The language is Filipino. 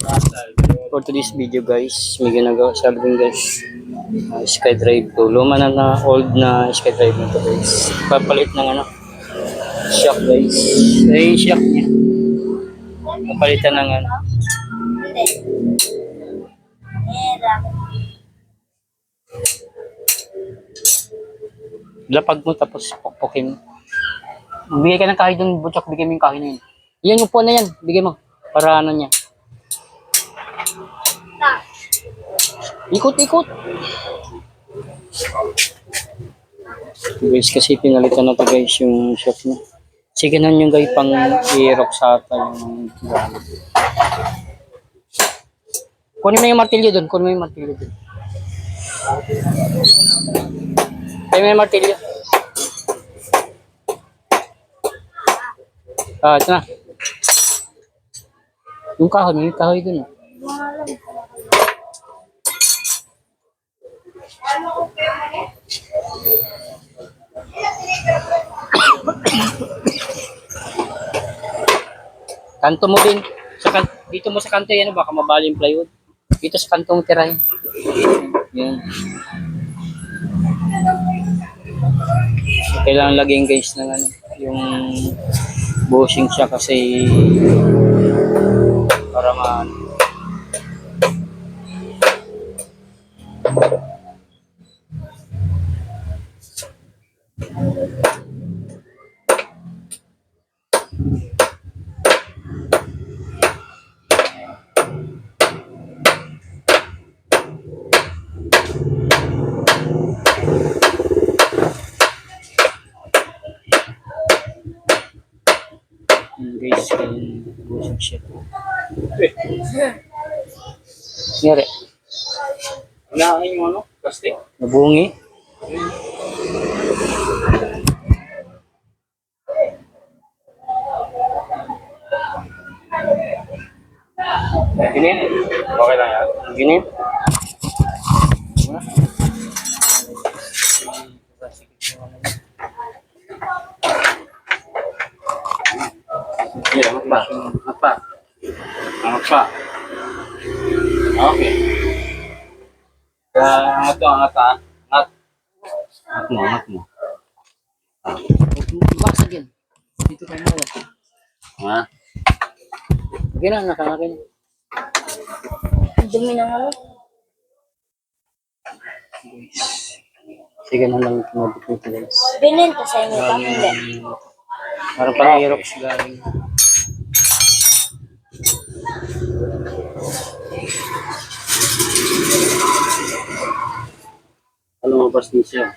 For today's video guys, may ginagawa sa atin guys. Skydrive to. Luma na old na skydrive na to guys. Papalit ng ano, shock guys. Ay, shock niya. Papalitan ng ano. Lapag mo tapos pukpukin mo. Bigay ka ng kahoy dun, butchok, bigay mo yung kahoy na yun. Yan yung po na yan, bigay mo. Para ano niya. Ikot-ikot. Guys, kasi pinalitan na to guys yung shock niya. Sige na yung guys pang i-rock sa ata yung gamit. Kunin mo yung martilyo dun, kunin mo yung martilyo dun. Kunin mo yung martilyo. Ah, ito na. Yung kahoy dun. Kanto mo din. Dito mo sa kanto yan, baka mabali yung plywood. Dito sa kantong tirahin. Yan. Kailangan laging guys ng ano, yung bushing siya kasi para guys, kaya bushing siya. Ngeri. Unahin yung ano? Plastic? Nabungi. Ginin? Okay lang yan. Ginin. Sige, angat pa. Angat pa. Angat pa. Okay. Angat to, angat ha. Angat. Angat mo, angat mo. Basag yan. Dito kayo mo. Ha? Sige na, nakakakin. Dumi na nga. Sige na lang tumabot nito guys. Binenta sa inyo pa, hindi. Parang pang-Aerox galing. Lumabas din siya.